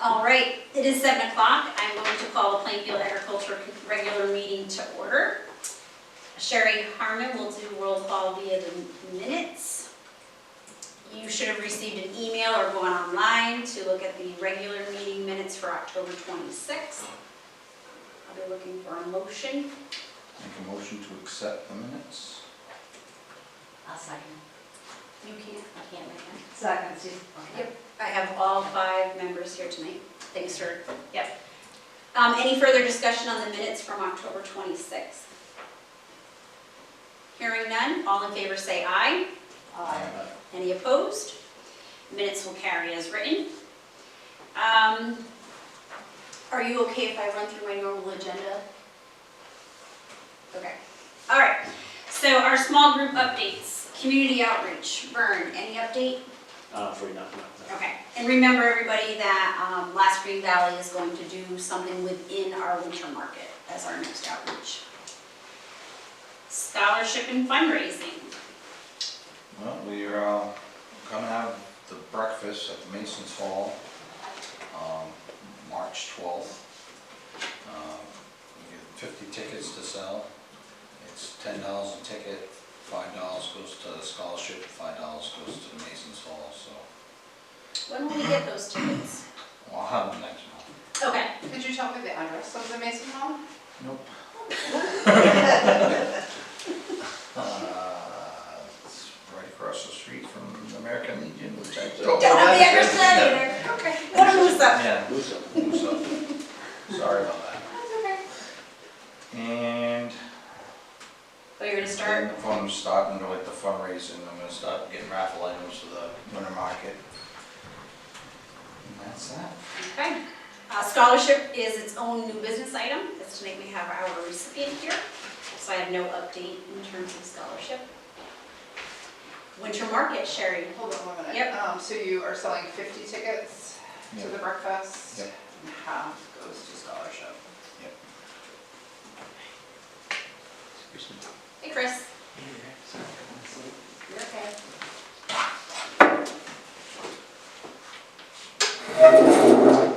All right, it is 7 o'clock. I'm going to call the Plainfield Agriculture regular meeting to order. Sherry Harmon will do roll call via the minutes. You should have received an email or gone online to look at the regular meeting minutes for October 26th. I'll be looking for a motion. Make a motion to accept the minutes. I'll second. You can't, I can't make it. Second, Susan. Yep, I have all 5 members here tonight. Thanks, sir. Yep. Any further discussion on the minutes from October 26th? Hearing none, all in favor say aye. Aye. Any opposed? Minutes will carry as written. Are you okay if I run through my normal agenda? Okay. All right. So our small group updates. Community outreach. Vern, any update? For no. Okay. And remember everybody that Last Green Valley is going to do something within our winter market as our next outreach. Scholarship and fundraising. Well, we are coming out of the breakfast at the Masons Hall, March 12th. We get 50 tickets to sell. It's $10 a ticket, $5 goes to the scholarship, $5 goes to the Masons Hall. So, When will we get those tickets? well, I'll have them next month. Okay. Could you tell me the address of the Mason Hall? Nope. It's right across the street from the American Legion, which I Don't have the address to that either. Okay. What a loose up. Yeah, loose up. Sorry about that. That's okay. And Oh, you're gonna start? if I'm starting to like the fundraising, I'm gonna start getting raffle items for the winter market. And that's that. Okay. Scholarship is its own new business item. That's tonight we have our recipient here. So I have no update in terms of scholarship. Winter market, Sherry. Hold on 1 minute. Yep. So you are selling 50 tickets to Yep. the breakfast? Yep. And half goes to scholarship. Yep. Hey, Chris. You're okay.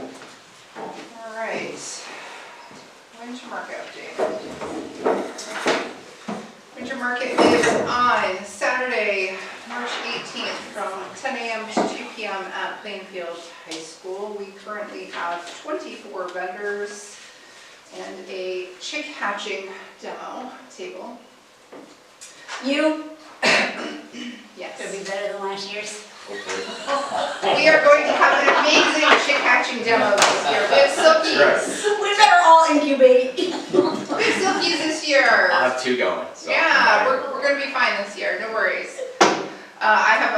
All right. Winter market update. Winter market is on Saturday, March 18th from 10 a.m. to 2 p.m. at Plainfield High School. We currently have 24 vendors and a chick hatching demo table. You? Yes. Could be better than last year's. We are going to have an amazing chick hatching demo this year. We have silkies. We better all incubate. We have silkies this year. I'll have 2 going. So Yeah, we're going to be fine this year. No worries. I have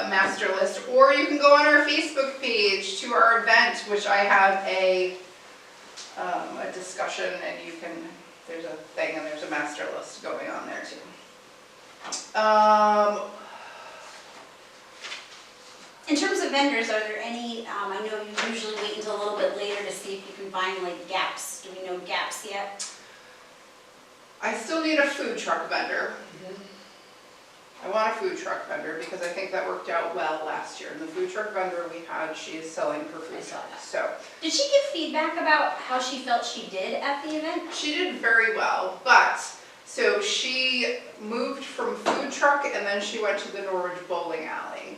a master list, or you can go on our Facebook page to our event, which I have a discussion, and you can. There's a thing, and there's a master list going on there too. In terms of vendors, are there any, I know you usually wait until a little bit later to see if you can find like gaps. Do we know gaps yet? I still need a food truck vendor. I want a food truck vendor because I think that worked out well last year. And the food truck vendor we had, she is selling her I food saw truck. that. So Did she give feedback about how she felt she did at the event? she did very well, but so she moved from food truck and then she went to the Norwich Bowling Alley.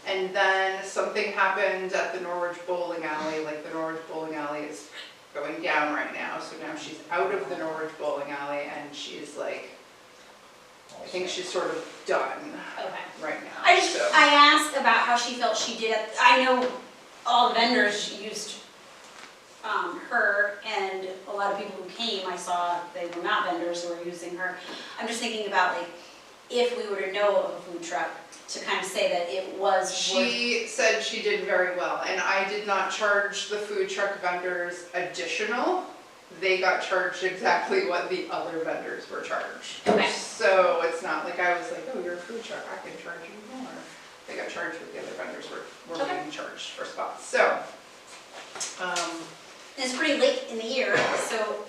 And then something happened at the Norwich Bowling Alley, like the Norwich Bowling Alley is going down right now. So now she's out of the Norwich Bowling Alley and she's like, I think she's sort of done Okay. right now. I asked about how she felt she did at, I know all the vendors used her, and a lot of people who came, I saw they were not vendors who were using her. I'm just thinking about like, if we were to know of a food truck, to kind of say that it was She said she did very well, and I did not charge the food truck vendors additional. They got charged exactly what the other vendors were charged. Okay. So it's not like I was like, oh, you're a food truck, I can charge you more. They got charged what the other vendors were Okay. being charged for spots. So, it's pretty late in the year, so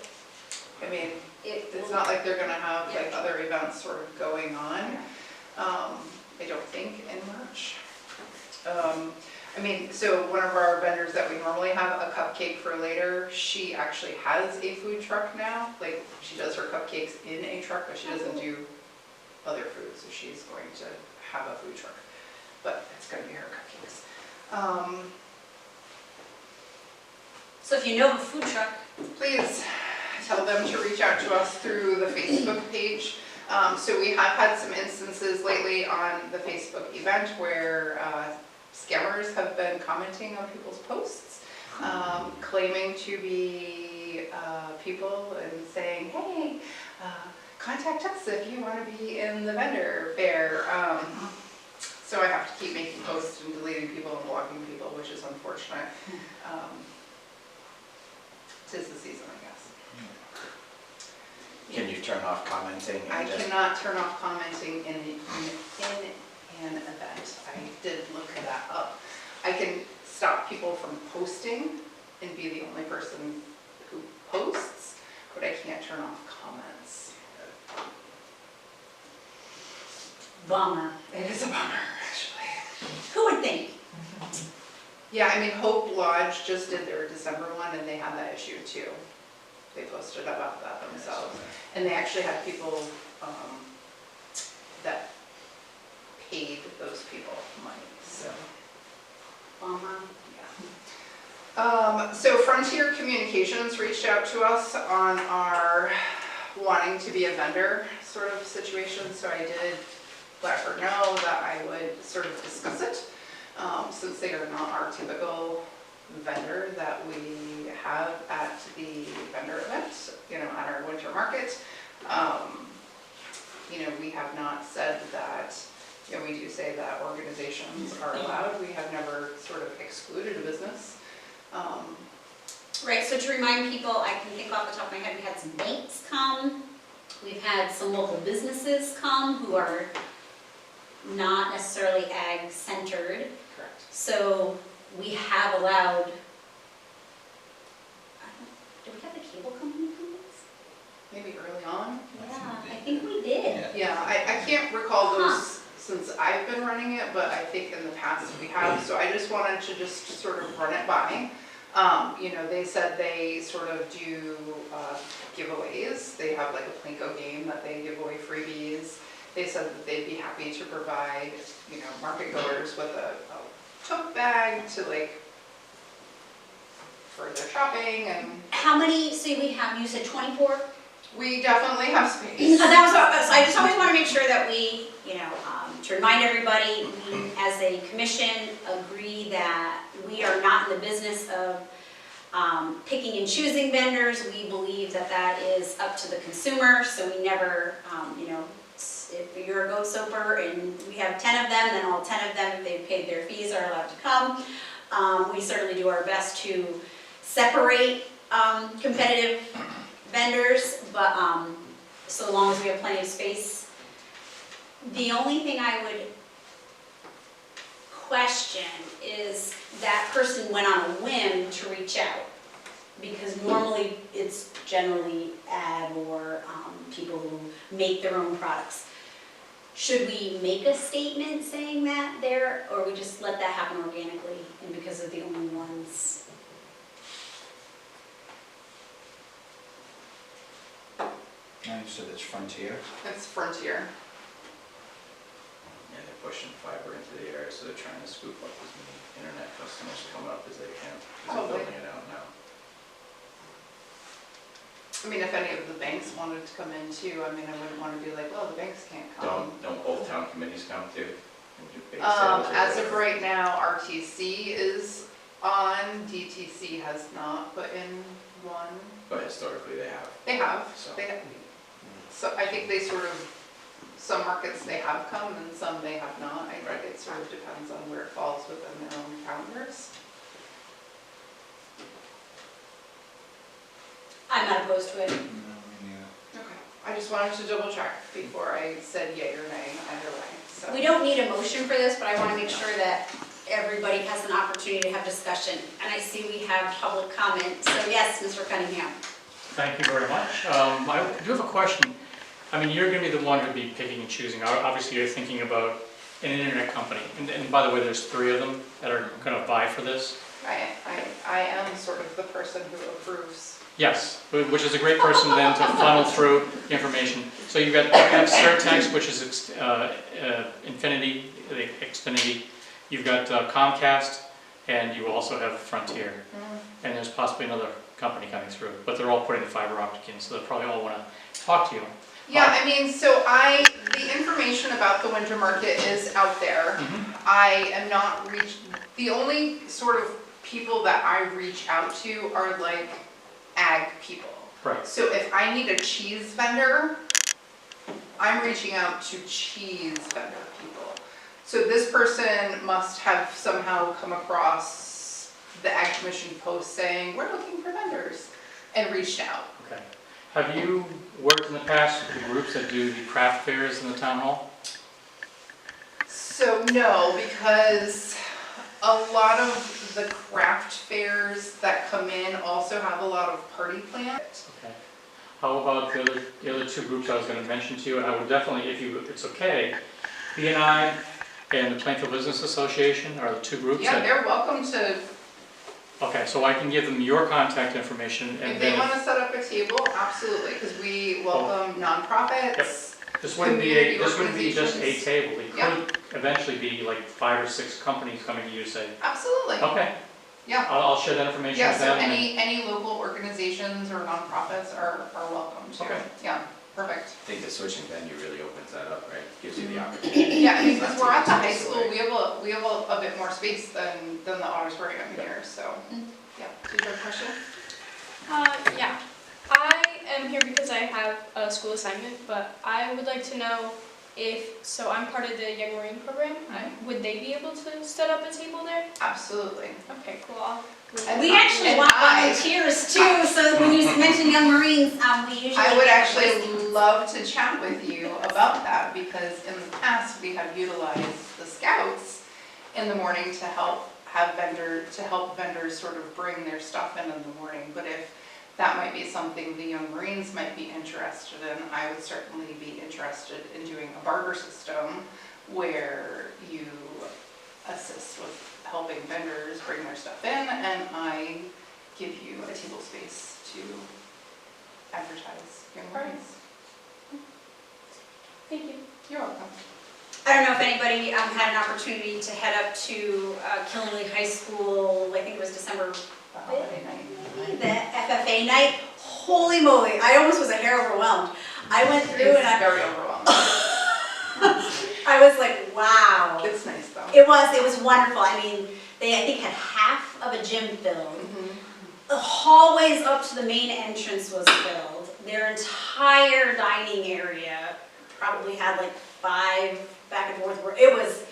I mean, it it's not like they're gonna have like Yeah. other events sort of going on. I don't think in March. I mean, so one of our vendors that we normally have a cupcake for later, she actually has a food truck now. Like, she does her cupcakes in a truck, but she doesn't do other food, so she's going to have a food truck. But it's gonna be her cupcakes. So if you know of a food truck, Please tell them to reach out to us through the Facebook page. So we have had some instances lately on the Facebook event where scammers have been commenting on people's posts, claiming to be people and saying, hey, contact us if you want to be in the vendor fair. So I have to keep making posts and deleting people and blocking people, which is unfortunate. 'Tis the season, I guess. Can you turn off commenting I and just? cannot turn off commenting in an event. I did look that up. I can stop people from posting and be the only person who posts, but I can't turn off comments. bummer. It is a bummer, actually. Who would think? Yeah, I mean, Hope Lodge just did their December one and they had that issue too. They posted about that themselves. And they actually had people that paid those people money, so. Bummer. So Frontier Communications reached out to us on our wanting to be a vendor sort of situation, so I did let her know that I would sort of discuss it, since they are not our typical vendor that we have at the vendor event, at our winter market. We have not said that, we do say that organizations are allowed. We have never sort of excluded a business. Right, so to remind people, I can think off the top of my head, we had some banks come, we've had some local businesses come who are not necessarily ag-centered. Correct. So we have allowed, did we have the cable company come with us? Maybe early on. Yeah, I think we did. Yeah, I can't recall those since I've been running it, but I think in the past we have. So I just wanted to just sort of run it by. They said they sort of do giveaways. They have like a Plinko game that they give away freebies. They said that they'd be happy to provide, market goers with a tote bag to for their shopping and. How many, so we have, you said 24? We definitely have space. So I just always want to make sure that we, to remind everybody, we as a commission agree that we are not in the business of picking and choosing vendors. We believe that that is up to the consumer, so we never, if you're a goat soaper and we have 10 of them, then all 10 of them, if they've paid their fees, are allowed to come. We certainly do our best to separate competitive vendors, but so long as we have plenty of space. The only thing I would question is that person went on a whim to reach out, because normally it's generally ag or people who make their own products. Should we make a statement saying that there, or we just let that happen organically and because they're the only ones? You said it's Frontier? It's Frontier. Yeah, they're pushing fiber into the area, so they're trying to scoop up as many internet customers coming up as they can. 'Cause they're Probably. building it out now. I mean, if any of the banks wanted to come in too, I wouldn't want to be like, well, the banks can't come. Don't both town committees come too? And do bake sales or As of whatever? right now, RTC is on, DTC has not put in one. But historically they have, They have, so. so I think they sort of, some markets they have come and some they have not. I Right. think it sort of depends on where it falls within their own calendars. I'm not opposed to it. No, me neither. Okay. I just wanted to double check before I said yea or nay either way, so. We don't need a motion for this, but I want to make sure that everybody has an opportunity to have discussion. And I see we have public comment. So yes, Mr. Cunningham. Thank you very much. I do have a question. You're going to be the one who'd be picking and choosing. Obviously, you're thinking about an internet company. And by the way, there's 3 of them that are going to vie for this. I am sort of the person who approves. Yes, which is a great person then to funnel through the information. So you have Certex, which is Infinity, the Xfinity. You've got Comcast, and you also have Frontier. And there's possibly another company coming through, but they're all putting the fiber optic in, so they'll probably all want to talk to you. Yeah, I mean, so the information about the winter market is out there. I am not the only sort of people that I reach out to are like ag people. Right. So if I need a cheese vendor, I'm reaching out to cheese vendor people. So this person must have somehow come across the Ag Commission post saying, we're looking for vendors, and reached out. Okay. Have you worked in the past with the groups that do the craft fairs in the town hall? So no, because a lot of the craft fairs that come in also have a lot of party plans. Okay. How about the other 2 groups I was going to mention to you? And I would definitely, if it's okay, B&I and the Plainfield Business Association are the 2 groups. Yeah, that, they're welcome to, okay, so I can give them your contact information, and if they then want to set up a table, absolutely, because we welcome nonprofits. this wouldn't be just a organizations. table. It Yeah. could eventually be like 5 or 6 companies coming to you say, Absolutely, okay, yeah. I'll share that information Yeah, with so them. and- any local organizations or nonprofits are welcome to. Okay. Yeah, perfect. I think the switching venue really opens that up, right? Gives you the opportunity. Yeah, I mean, because Not we're at the too high close school, away. we have a bit more space than the auditorium here, so. Yeah, did you have a question? Yeah. I am here because I have a school assignment, but I would like to know so I'm part of the Young Marine program, would they be able to set up a table there? Absolutely. Okay, cool. We actually want I- volunteers too, so when you mention Young Marines, we usually. I would get actually voices. love to chat with you about that, because in the past, we have utilized the scouts in the morning to help vendors sort of bring their stuff in the morning. But if that might be something the Young Marines might be interested in, I would certainly be interested in doing a barter system where you assist with helping vendors bring their stuff in, and I give you a table space to advertise Young Marines. Thank you. You're welcome. I don't know if anybody had an opportunity to head up to Killingley High School, I think it was December The holiday night. the FFA night. Holy moly, I almost was a hair overwhelmed. I went through It's and I very overwhelming. was like, wow. It's nice though. It was wonderful. I mean, they, I think, had half of a gym filled. The hallways up to the main entrance was filled. Their entire dining area probably had like 5 back and forth. It was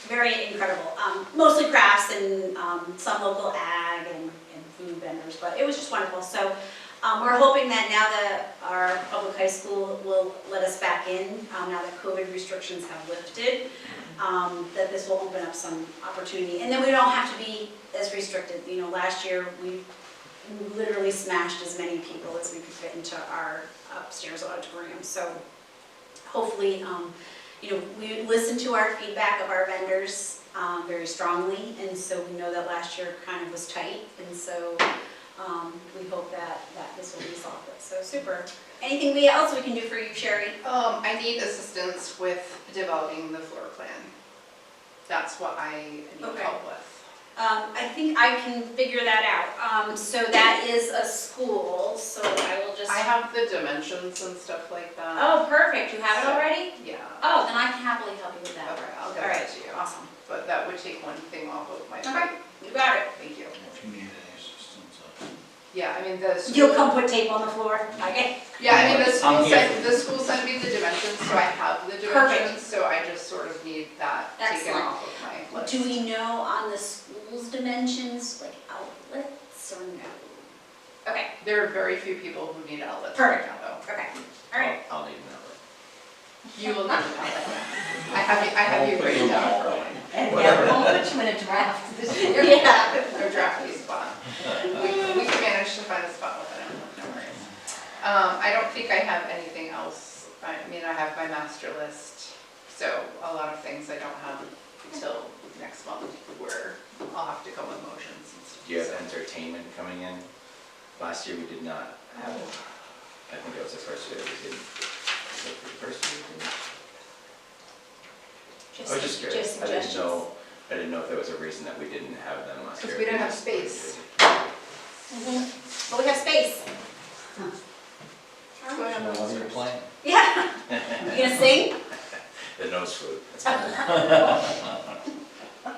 very incredible. Mostly crafts and some local ag and food vendors, but it was just wonderful. So we're hoping that now that our public high school will let us back in, now that COVID restrictions have lifted, that this will open up some opportunity. And then we don't have to be as restricted. You know, last year we literally smashed as many people as we could fit into our upstairs auditorium. So hopefully, you know, we listen to our feedback of our vendors very strongly, and so we know that last year kind of was tight, and so we hope that this will resolve it. So super. Anything else we can do for you, Sherry? I need assistance with developing the floor plan. That's what I need Okay. help with. I think I can figure that out. So that is a school, so I will just. I have the dimensions and stuff like that. Oh, perfect. You have it already? Yeah. Oh, then I can happily help you with that. Okay, I'll get All right. it to you. Awesome. But that would take one thing off of my Okay. plate. You got it. Thank you. If you need any assistance, Yeah, I mean, the school. You'll come put tape on the floor. Okay. Yeah, I mean, I'm here. the school sent me the dimensions, so I have the dimensions, so I just sort of need that taken Excellent. off of my list. Do we know on the school's dimensions, like outlets or no? Okay, There are very few people who need outlets right Perfect. now, though. okay, all right. I'll need an outlet. You will need an outlet. I have you written down for one. And we'll put you in a draft this year. Yeah. Your drafty spot. We can manage to find a spot with an outlet, no worries. I don't think I have anything else. I mean, I have my master list So a lot of things I don't have until next month, where I'll have to come with motions and stuff. Do you have entertainment coming in? Last year we did not have it. I think that was the first year we didn't. Was it the first year we didn't? I was just curious. Just I didn't suggestions. know if there was a reason that we didn't have them last year. Because we didn't have space. But we have space. Go ahead, So what are you Mr. playing? Yeah. You gonna sing? The nose flute. That's fine.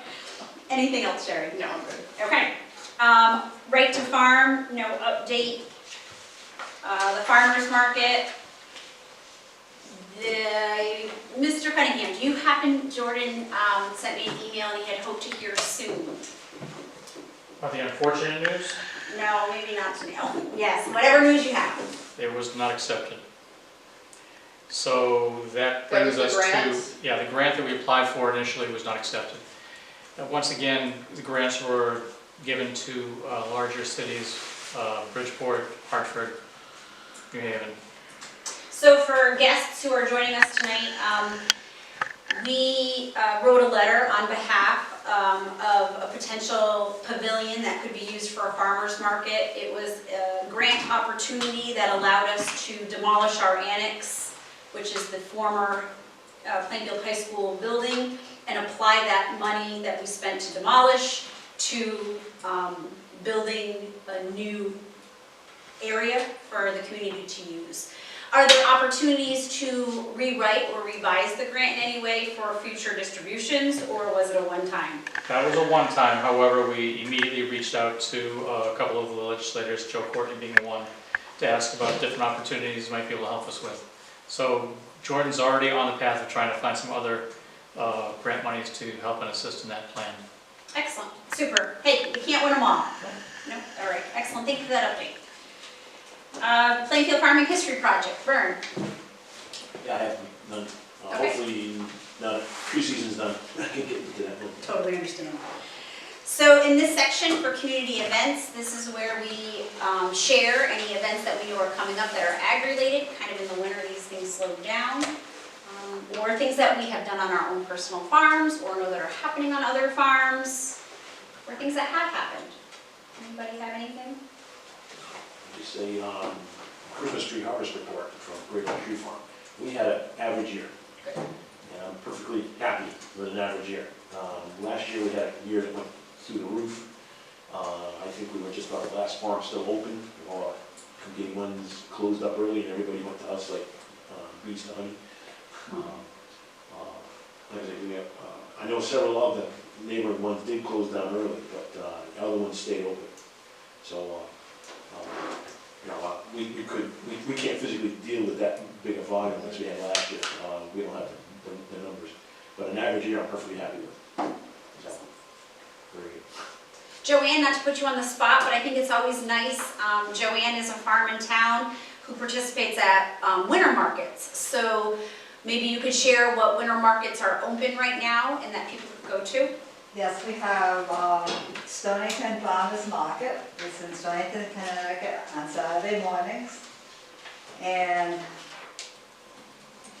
Anything else, Sherry? No, I'm good. Okay. Right to farm, no update. The farmer's market. Mr. Cunningham, do you happen, Jordan sent me an email and he had hoped to hear soon. The unfortunate news, No, maybe not today. Oh, yes, whatever news you have. it was not accepted. So that That was brings the us grant? to, yeah, the grant that we applied for initially was not accepted. Once again, the grants were given to larger cities, Bridgeport, Hartford, New Haven. So for guests who are joining us tonight, we wrote a letter on behalf of a potential pavilion that could be used for a farmer's market. It was a grant opportunity that allowed us to demolish our annex, which is the former Plainfield High School building, and apply that money that we spent to demolish to building a new area for the community to use. Are there opportunities to rewrite or revise the grant in any way for future distributions, or was it a one-time? That was a one-time, however, we immediately reached out to a couple of the legislators, Joe Courtney being one, to ask about different opportunities he might be able to help us with. So Jordan's already on the path of trying to find some other grant monies to help and assist in that plan. Excellent, super. Hey, you can't win them all. No, all right, excellent, thank you for that update. Plainfield Farming History Project, Vern. Yeah, I have none. Okay. Hopefully, not, pre-season's done. I can get into that one. Totally understandable. So in this section for community events, this is where we share any events that we know are coming up that are ag-related. Kind of in the winter, these things slow down. Or things that we have done on our own personal farms, or know that are happening on other farms, or things that have happened. Anybody have anything? Just a Christmas tree harvest report from Great Oak Tree Farm. We had an average year. Good. And I'm perfectly happy with an average year. Last year we had a year that went through the roof. I think we were just about the last farm still open. Or competing ones closed up early and everybody went to us like bees to honey. Like I said, I know several of the neighboring ones did close down early, but the other ones stayed open. So, we can't physically deal with that big a volume as we had last year. We don't have the numbers, but an average year I'm perfectly happy with. So, very good. Joanne, not to put you on the spot, but I think it's always nice. Joanne is a farm in town who participates at winter markets. So maybe you could share what winter markets are open right now and that people could go to. Yes, we have Stonington Farmers Market. It's in Stonington, Connecticut on Saturday mornings. And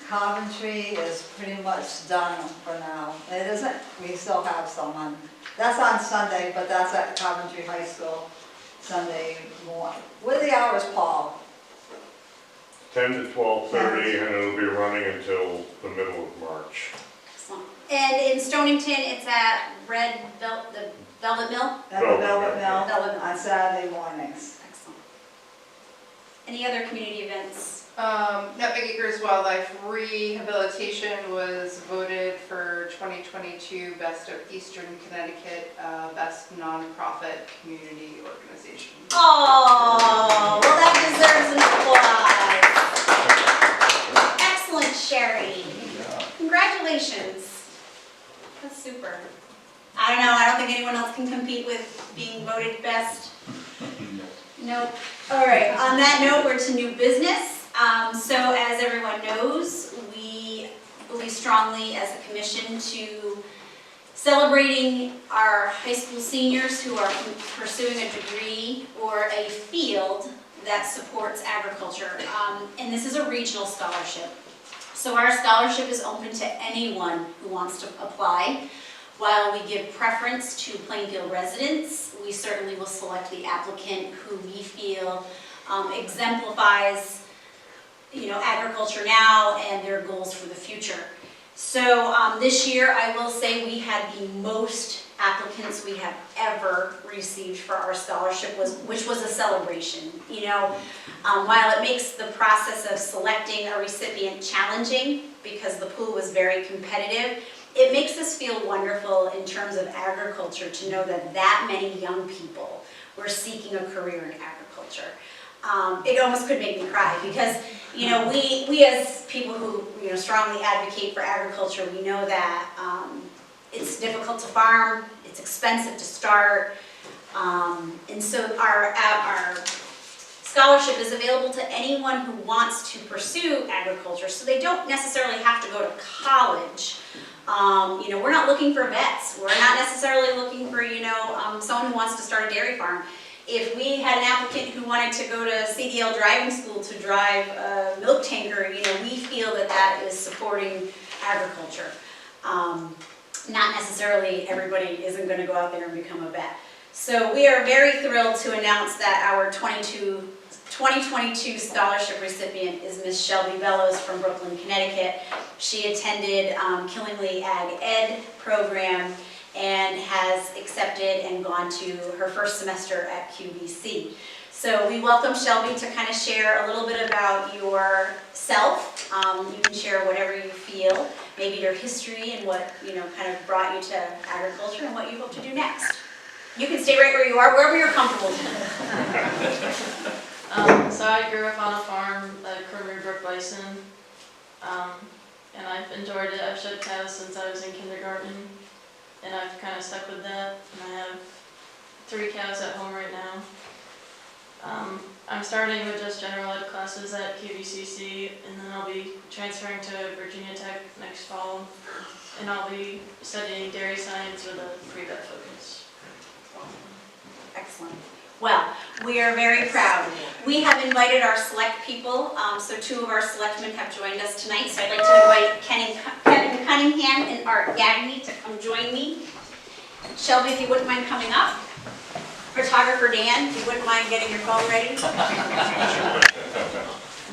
Coventry is pretty much done for now. It isn't, we still have some on, that's on Sunday, but that's at Coventry High School Sunday morning. What are the hours, Paul? 10 to 12:30, and it'll be running until the middle of March. Excellent. And in Stonington, it's at the Velvet Mill? At the Velvet Mill Velvet Mill. on Saturday mornings. Excellent. Any other community events? Nutmeg Acres Wildlife Rehabilitation was voted for 2022 Best of Eastern Connecticut, Best Nonprofit Community Organization. Oh, well that deserves an applause. Excellent, Sherry. Congratulations. That's super. I don't think anyone else can compete with being voted best. Nope. All right, on that note, we're to new business. So as everyone knows, we believe strongly as a commission to celebrating our high school seniors who are pursuing a degree or a field that supports agriculture. And this is a regional scholarship. So our scholarship is open to anyone who wants to apply. While we give preference to Plainfield residents, we certainly will select the applicant who we feel exemplifies, agriculture now and their goals for the future. So this year, I will say we had the most applicants we have ever received for our scholarship, which was a celebration. While it makes the process of selecting a recipient challenging because the pool was very competitive, it makes us feel wonderful in terms of agriculture to know that many young people were seeking a career in agriculture. It almost could make me cry because, we as people who, strongly advocate for agriculture, we know that it's difficult to farm, it's expensive to start, and so our scholarship is available to anyone who wants to pursue agriculture, so they don't necessarily have to go to college. We're not looking for vets, we're not necessarily looking for, someone who wants to start a dairy farm. If we had an applicant who wanted to go to CDL driving school to drive a milk tanker, we feel that is supporting agriculture. Not necessarily everybody isn't going to go out there and become a vet. So we are very thrilled to announce that our 2022 scholarship recipient is Miss Shelby Bellows from Brooklyn, Connecticut. She attended Killingly Ag Ed program and has accepted and gone to her first semester at QVC. So we welcome Shelby to kind of share a little bit about yourself. You can share whatever you feel, maybe your history and what kind of brought you to agriculture and what you hope to do next. You can stay right where you are, wherever you're comfortable. So I grew up on a farm at Cormier Brook Bison, and I've enjoyed it. I've shed cows since I was in kindergarten, and I've kind of stuck with that. And I have 3 cows at home right now. I'm starting with just general ed classes at QVCC, and then I'll be transferring to Virginia Tech next fall, and I'll be studying dairy science with a pre-vet focus. Excellent. Well, we are very proud. We have invited our select people, so 2 of our selectmen have joined us tonight, so I'd like to invite Kevin Cunningham and Art Gagne to come join me. Shelby, if you wouldn't mind coming up. Photographer Dan, if you wouldn't mind getting your phone ready.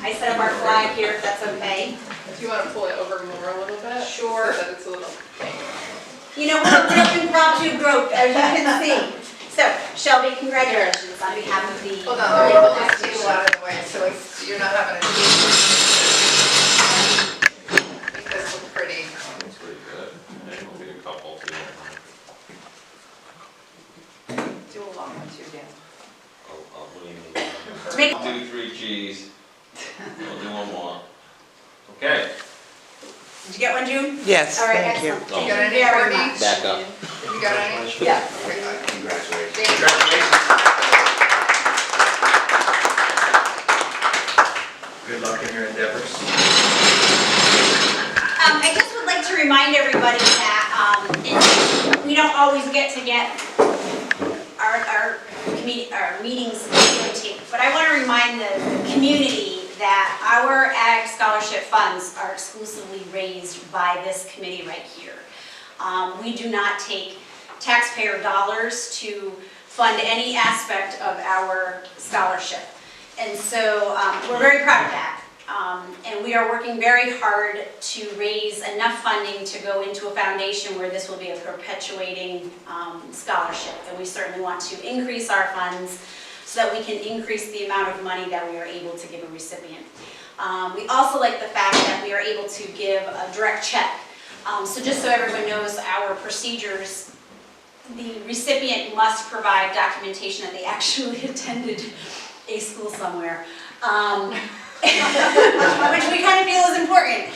I set up our flag here, if that's okay. Do you want to pull it over more a little bit? Sure. So that it's a little... We're a real impromptu group, as you can see. So, Shelby, congratulations on behalf of the... Hold on, let me pull this table out of the way so you're not having a... Make this look pretty. That's pretty good. And we'll get a couple too. Do a long one too, Dan. What do you mean? Make- 1, 2, 3 cheese. We'll do one more. Okay. Did you get one, June? Yes, All right, thank you. excellent. You got any, very Courtney? much. Back up. You got any? Yeah. Okay, good. Congratulations. Congratulations. Good luck in your endeavors. I just would like to remind everybody that we don't always get our meetings videotaped, but I want to remind the community that our ag scholarship funds are exclusively raised by this committee right here. We do not take taxpayer dollars to fund any aspect of our scholarship. And so we're very proud of that. And we are working very hard to raise enough funding to go into a foundation where this will be a perpetuating scholarship. And we certainly want to increase our funds so that we can increase the amount of money that we are able to give a recipient. We also like the fact that we are able to give a direct check. So just so everyone knows our procedures, the recipient must provide documentation that they actually attended a school somewhere. Which we kind of feel is important.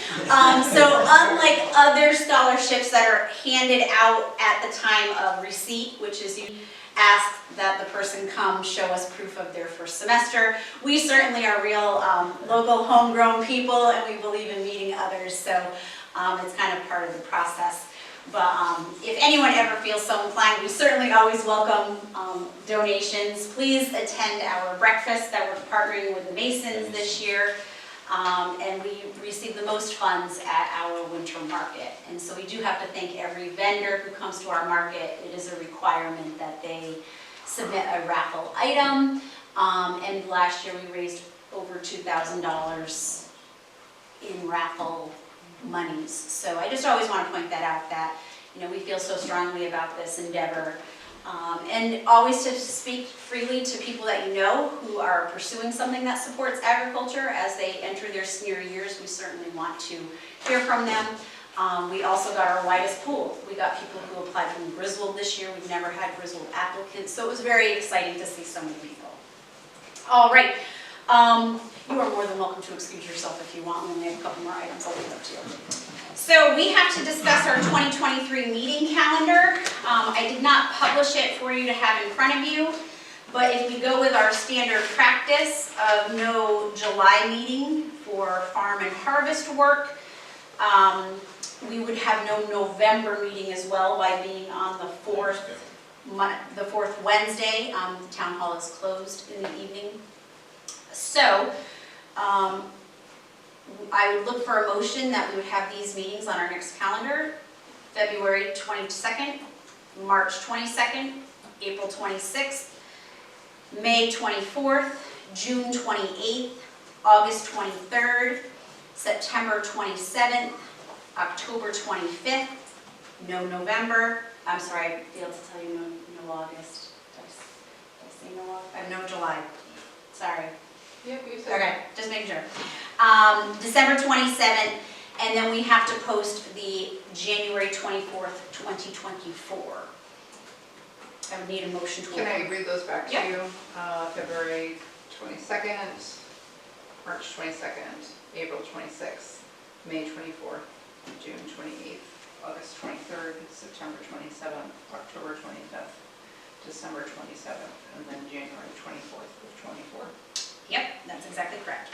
So unlike other scholarships that are handed out at the time of receipt, which is you ask that the person come show us proof of their first semester, we certainly are real local homegrown people and we believe in meeting others, so it's kind of part of the process. But if anyone ever feels so inclined, we certainly always welcome donations. Please attend our breakfast that we're partnering with the Masons this year. and we receive the most funds at our winter market. And so we do have to thank every vendor who comes to our market. It is a requirement that they submit a raffle item. And last year we raised over $2,000 in raffle monies. So I just always want to point that out, that, you know, we feel so strongly about this endeavor. And always to speak freely to people that you know who are pursuing something that supports agriculture as they enter their senior years. We certainly want to hear from them. We also got our widest pool. We got people who applied from Griswold this year. We've never had Griswold applicants, so it was very exciting to see so many people. All right, you are more than welcome to excuse yourself if you want. We only have a couple more items. I'll leave it up to you. So we have to discuss our 2023 meeting calendar. I did not publish it for you to have in front of you, but if we go with our standard practice of no July meeting for farm and harvest work, we would have no November meeting as well by being on the fourth Wednesday. The town hall is closed in the evening. So, I would look for a motion that we would have these meetings on our next calendar: February 22nd, March 22nd, April 26th, May 24th, June 28th, August 23rd, September 27th, October 25th, no November, I'm sorry, I failed to tell you no August. Did I say no August? I have no July, sorry. Yep, you said. Okay, just making sure. December 27th, and then we have to post the January 24th, 2024. I would need a motion to. Can I read those back to Yep. you? February 22nd, March 22nd, April 26th, May 24th, June 28th, August 23rd, September 27th, October 25th, December 27th, and then January 24th of 24. Yep, that's exactly correct.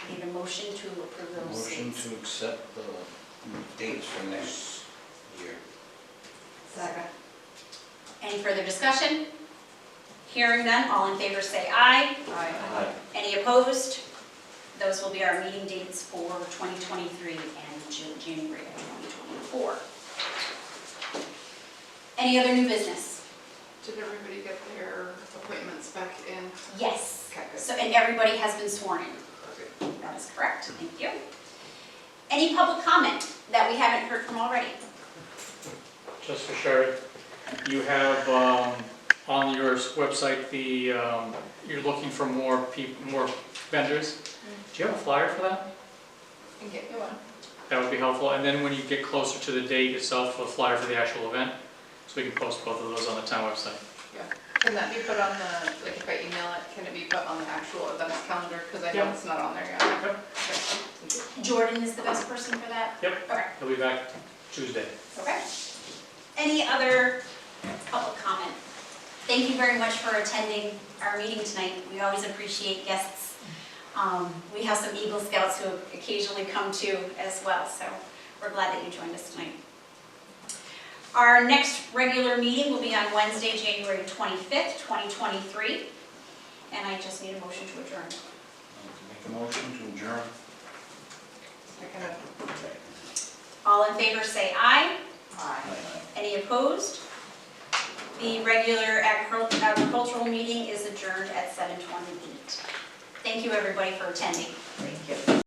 I need a motion to approve those Motion dates. to accept the dates for next year. Second. Any further discussion? Hearing none, all in favor say aye. Aye. Any opposed? Those will be our meeting dates for 2023 and January of 2024. Any other new business? Did everybody get their appointments back in? Yes. Okay, good. So, and everybody has been sworn in. Perfect. That is correct, thank you. Any public comment that we haven't heard from already? Just for Sherry, you have on your website you're looking for more vendors. Do you have a flyer for that? And get you one. That would be helpful. And then when you get closer to the date itself, a flyer for the actual event, so we can post both of those on the town website. Yeah. Can that be put on the, like if I email it, can it be put on the actual events calendar? Because I know Yeah. it's not on there yet. Yep. Okay. Thank you. Jordan is the best person for that? Yep. Okay. He'll be back Tuesday. Okay. Any other public comment? Thank you very much for attending our meeting tonight. We always appreciate guests. We have some Eagle Scouts who occasionally come too as well, so we're glad that you joined us tonight. Our next regular meeting will be on Wednesday, January 25th, 2023, and I just need a motion to adjourn. Make a motion to adjourn. Second. All in favor say aye. Aye. Any opposed? The regular agricultural meeting is adjourned at 7:28. Thank you, everybody, for attending. Thank you.